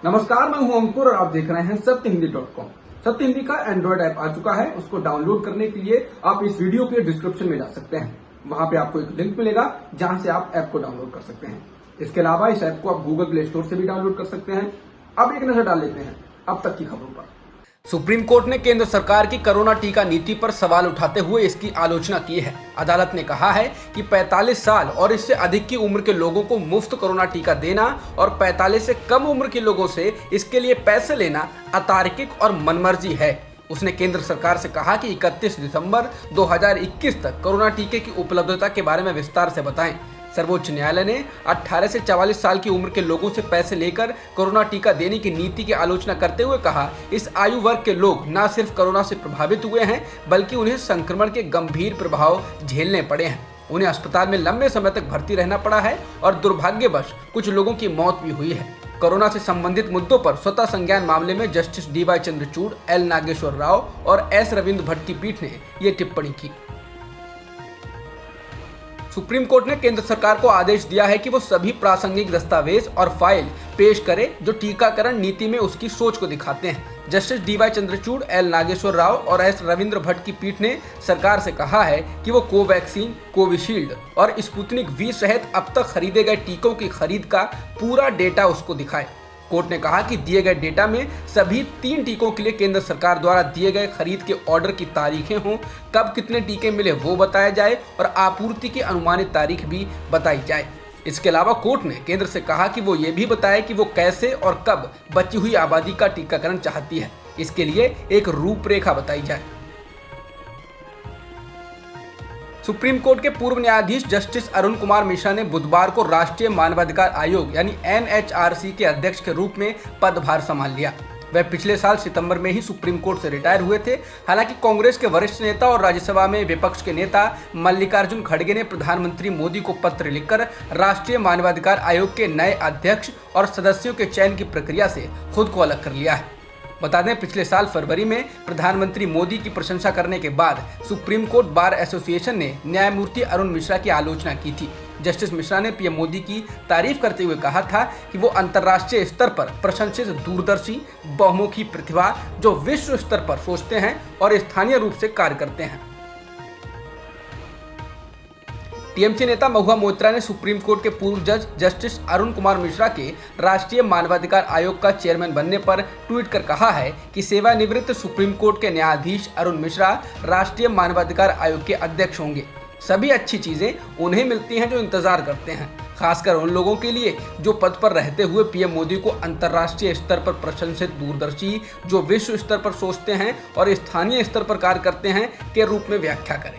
नमस्कार, मैं हूं अंकुर और आप देख रहे हैं सत्यहिंदी.com। सत्य हिंदी का एंड्रॉइड ऐप आ चुका है। उसको डाउनलोड करने के लिए आप इस वीडियो के डिस्क्रिप्शन में जा सकते हैं। वहां पे आपको एक लिंक मिलेगा जहां से आप ऐप को डाउनलोड कर सकते हैं। इसके अलावा इस ऐप को आप गूगल प्ले स्टोर से भी डाउनलोड कर सकते हैं। अब एक नजर डाल लेते हैं अब तक की खबरों पर। सुप्रीम कोर्ट ने केंद्र सरकार की कोरोना टीका नीति पर सवाल उठाते हुए इसकी आलोचना की है। अदालत ने कहा है कि 45 साल और इससे अधिक की उम्र के लोगों को मुफ्त कोरोना टीका देना और 45 से कम उम्र के लोगों से इसके लिए पैसे लेना अतार्किक और मनमर्जी है। उसने केंद्र सरकार से कहा कि 31 दिसंबर 2021 तक कोरोना टीके की उपलब्धता के बारे में विस्तार से बताएं। सर्वोच्च न्यायालय ने 18 से 44 साल की उम्र के लोगों से पैसे लेकर कोरोना टीका देने की नीति की आलोचना करते हुए कहा, इस आयु वर्ग के लोग न सिर्फ कोरोना से प्रभावित हुए हैं बल्कि उन्हें संक्रमण के गंभीर प्रभाव झेलने पड़े हैं। उन्हें अस्पताल में लंबे समय तक भर्ती रहना पड़ा है और दुर्भाग्यवश कुछ लोगों की मौत भी हुई है। कोरोना से संबंधित मुद्दों पर स्वतः संज्ञान मामले में justice DY Chandrachud, L Nageswara Rao और S रविंद्र भट्ट की पीठ ने ये टिप्पणी की। सुप्रीम कोर्ट ने केंद्र सरकार को आदेश दिया है कि वो सभी प्रासंगिक दस्तावेज और फाइल पेश करे जो टीकाकरण नीति में उसकी सोच को दिखाते हैं। Justice DY Chandrachud, L Nageswara Rao और S रविंद्र भट्ट की पीठ ने सरकार से कहा है कि वो कोवैक्सीन, कोविशील्ड और स्पुतनिक V सहित अब तक खरीदे गए टीकों की खरीद का पूरा डेटा उसको दिखाए। कोर्ट ने कहा कि दिए गए डेटा में सभी 3 टीकों के लिए केंद्र सरकार द्वारा दिए गए खरीद के ऑर्डर की तारीखें हों, कब कितने टीके मिले वो बताया जाए और आपूर्ति की अनुमानित तारीख भी बताई जाए। इसके अलावा कोर्ट ने केंद्र से कहा कि वो ये भी बताए कि वो कैसे और कब बची हुई आबादी का टीकाकरण चाहती है। इसके लिए एक रूपरेखा बताई जाए। सुप्रीम कोर्ट के पूर्व न्यायाधीश जस्टिस अरुण कुमार मिश्रा ने बुधवार को राष्ट्रीय मानवाधिकार आयोग यानी NHRC के अध्यक्ष के रूप में पदभार संभाल लिया। वह पिछले साल सितंबर में ही सुप्रीम कोर्ट से रिटायर हुए थे। हालांकि कांग्रेस के वरिष्ठ नेता और राज्यसभा में विपक्ष के नेता मल्लिकार्जुन खड़गे ने प्रधानमंत्री मोदी को पत्र लिखकर राष्ट्रीय मानवाधिकार आयोग के नए अध्यक्ष और सदस्यों के चयन की प्रक्रिया से खुद को अलग कर लिया है। बता दें, पिछले साल फरवरी में प्रधानमंत्री मोदी की प्रशंसा करने के बाद सुप्रीम कोर्ट बार एसोसिएशन ने न्यायमूर्ति अरुण मिश्रा की आलोचना की थी। जस्टिस मिश्रा ने PM मोदी की तारीफ करते हुए कहा था कि वो अंतर्राष्ट्रीय स्तर पर प्रशंसित दूरदर्शी, बहुमुखी प्रतिभा जो विश्व स्तर पर सोचते हैं और स्थानीय रूप से कार्य करते हैं। TMC नेता महुआ मोइत्रा ने सुप्रीम कोर्ट के पूर्व जज जस्टिस अरुण कुमार मिश्रा के राष्ट्रीय मानवाधिकार आयोग का चेयरमैन बनने पर ट्वीट कर कहा है कि सेवानिवृत्त सुप्रीम कोर्ट के न्यायाधीश अरुण मिश्रा राष्ट्रीय मानवाधिकार आयोग के अध्यक्ष होंगे। सभी अच्छी चीजें उन्हें मिलती हैं जो इंतजार करते हैं, खासकर उन लोगों के लिए जो पद पर रहते हुए PM मोदी को अंतर्राष्ट्रीय स्तर पर प्रशंसित दूरदर्शी जो विश्व स्तर पर सोचते हैं और स्थानीय स्तर पर कार्य करते हैं के रूप में व्याख्या करें।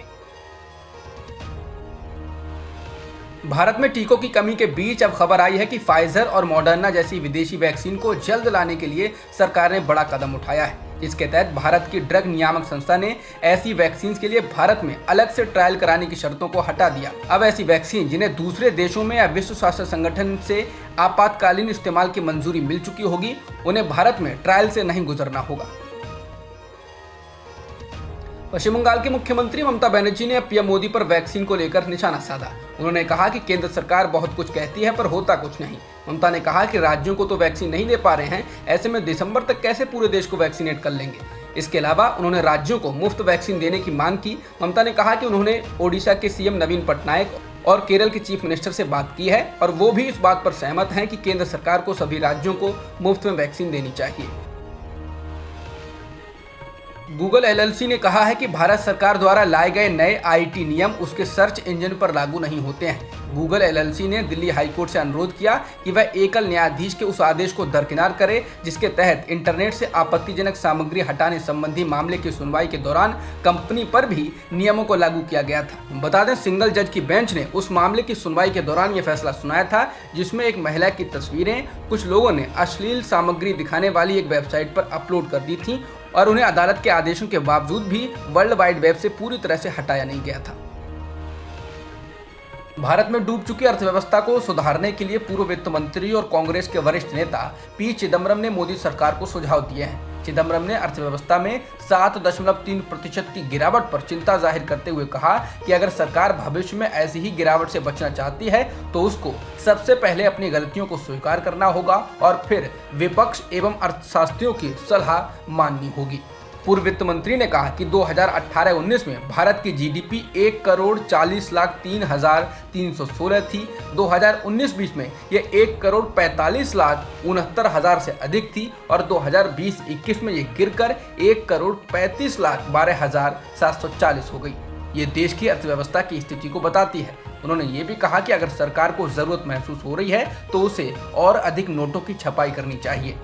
भारत में टीकों की कमी के बीच अब खबर आई है कि फाइजर और मॉडर्ना जैसी विदेशी वैक्सीन को जल्द लाने के लिए सरकार ने बड़ा कदम उठाया है। इसके तहत भारत की ड्रग नियामक संस्था ने ऐसी वैक्सीन के लिए भारत में अलग से ट्रायल कराने की शर्तों को हटा दिया। अब ऐसी वैक्सीन जिन्हें दूसरे देशों में या विश्व स्वास्थ्य संगठन से आपातकालीन इस्तेमाल की मंजूरी मिल चुकी होगी, उन्हें भारत में ट्रायल से नहीं गुजरना होगा। पश्चिम बंगाल की मुख्यमंत्री ममता बनर्जी ने PM मोदी पर वैक्सीन को लेकर निशाना साधा। उन्होंने कहा कि केंद्र सरकार बहुत कुछ कहती है पर होता कुछ नहीं। ममता ने कहा कि राज्यों को तो वैक्सीन नहीं दे पा रहे हैं, ऐसे में दिसंबर तक कैसे पूरे देश को वैक्सीनेट कर लेंगे। इसके अलावा उन्होंने राज्यों को मुफ्त वैक्सीन देने की मांग की। ममता ने कहा कि उन्होंने ओडिशा के CM नवीन पटनायक और केरल के चीफ मिनिस्टर से बात की है और वो भी इस बात पर सहमत हैं कि केंद्र सरकार को सभी राज्यों को मुफ्त में वैक्सीन देनी चाहिए। गूगल LLC ने कहा है कि भारत सरकार द्वारा लाए गए नए IT नियम उसके सर्च इंजन पर लागू नहीं होते हैं। गूगल LLC ने दिल्ली हाईकोर्ट से अनुरोध किया कि वह एकल न्यायाधीश के उस आदेश को दरकिनार करे जिसके तहत इंटरनेट से आपत्तिजनक सामग्री हटाने संबंधी मामले की सुनवाई के दौरान कंपनी पर भी नियमों को लागू किया गया था। बता दें, सिंगल जज की बेंच ने उस मामले की सुनवाई के दौरान यह फैसला सुनाया था जिसमें एक महिला की तस्वीरें कुछ लोगों ने अश्लील सामग्री दिखाने वाली एक वेबसाइट पर अपलोड कर दी थी और उन्हें अदालत के आदेशों के बावजूद भी वर्ल्ड वाइड वेब से पूरी तरह से हटाया नहीं गया था। भारत में डूब चुकी अर्थव्यवस्था को सुधारने के लिए पूर्व वित्त मंत्री और कांग्रेस के वरिष्ठ नेता P चिदंबरम ने मोदी सरकार को सुझाव दिए हैं। चिदम्बरम ने अर्थव्यवस्था में 7.3% की गिरावट पर चिंता जाहिर करते हुए कहा कि अगर सरकार भविष्य में ऐसी ही गिरावट से बचना चाहती है तो उसको सबसे पहले अपनी गलतियों को स्वीकार करना होगा और फिर विपक्ष एवं अर्थशास्त्रियों की सलाह माननी होगी। पूर्व वित्त मंत्री ने कहा कि 2018-19 में भारत की जीडीपी 1,40,03,316 थी। 2019-20 में ये 1,45,69,000 से अधिक थी और 2020-21 में ये गिरकर 1,35,12,740 हो गई। ये देश की अर्थव्यवस्था की स्थिति को बताती है। उन्होंने ये भी कहा कि अगर सरकार को जरूरत महसूस हो रही है तो उसे और अधिक नोटों की छपाई करनी चाहिए।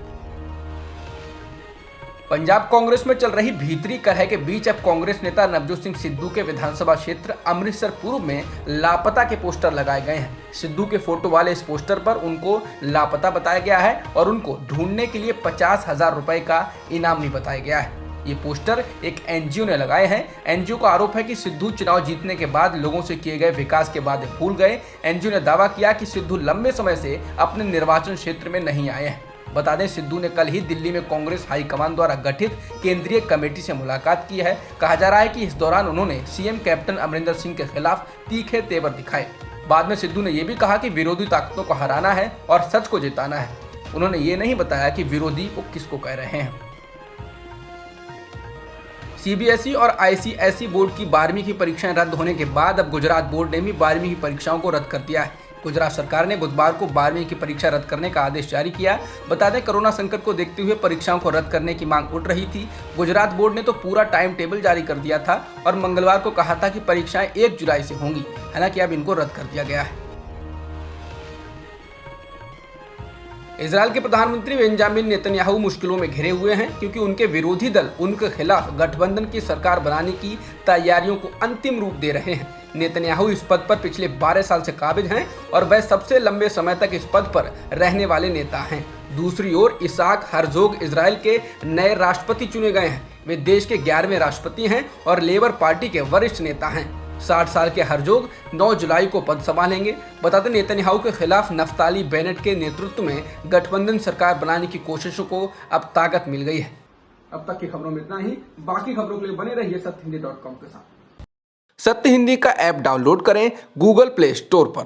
पंजाब कांग्रेस में चल रही भीतरी कलह के बीच अब कांग्रेस नेता नवजोत सिंह सिद्धू के विधानसभा क्षेत्र अमृतसर पूर्व में लापता के पोस्टर लगाए गए हैं। सिद्धू के फोटो वाले इस पोस्टर पर उनको लापता बताया गया है और उनको ढूंढने के लिए 50,000 रुपए का इनाम भी बताया गया है। ये पोस्टर एक एनजीओ ने लगाए हैं। एनजीओ का आरोप है कि सिद्धू चुनाव जीतने के बाद लोगों से किए गए विकास के वादे भूल गए। एनजीओ ने दावा किया कि सिद्धू लंबे समय से अपने निर्वाचन क्षेत्र में नहीं आए हैं। बता दें, सिद्धू ने कल ही दिल्ली में कांग्रेस हाईकमान द्वारा गठित केंद्रीय कमेटी से मुलाकात की है। कहा जा रहा है कि इस दौरान उन्होंने सीएम कैप्टन अमरिंदर सिंह के खिलाफ तीखे तेवर दिखाए। बाद में सिद्धू ने यह भी कहा कि विरोधी ताकतों को हराना है और सच को जिताना है। उन्होंने ये नहीं बताया कि विरोधी वो किसको कह रहे हैं। सीबीएसई और आईसीएसई बोर्ड की 12वीं की परीक्षाएं रद्द होने के बाद अब गुजरात बोर्ड ने भी 12वीं की परीक्षाओं को रद्द कर दिया है। गुजरात सरकार ने बुधवार को 12वीं की परीक्षा रद्द करने का आदेश जारी किया। बता दें, कोरोना संकट को देखते हुए परीक्षाओं को रद्द करने की मांग उठ रही थी। गुजरात बोर्ड ने तो पूरा टाइम टेबल जारी कर दिया था और मंगलवार को कहा था कि परीक्षाएं 1 जुलाई से होंगी। हालांकि अब इनको रद्द कर दिया गया है। इजराइल के प्रधानमंत्री बेंजामिन नेतन्याहू मुश्किलों में घिरे हुए हैं क्योंकि उनके विरोधी दल उनके खिलाफ गठबंधन की सरकार बनाने की तैयारियों को अंतिम रूप दे रहे हैं। नेतन्याहू इस पद पर पिछले 12 साल से काबिज हैं और वह सबसे लंबे समय तक इस पद पर रहने वाले नेता हैं। दूसरी ओर इसाक हर्जोग इजराइल के नए राष्ट्रपति चुने गए हैं। वे देश के 11वें राष्ट्रपति हैं और लेबर पार्टी के वरिष्ठ नेता हैं। 60 साल के हर्जोग 9 जुलाई को पद संभालेंगे। बताते नेतन्याहू के खिलाफ नफ्ताली बेनेट के नेतृत्व में गठबंधन सरकार बनाने की कोशिशों को अब ताकत मिल गई है। अब तक की खबरों में इतना ही। बाकी खबरों के लिए बने रहिए सत्यहिंदी.com के साथ। सत्य हिंदी का ऐप डाउनलोड करें गूगल प्ले स्टोर पर।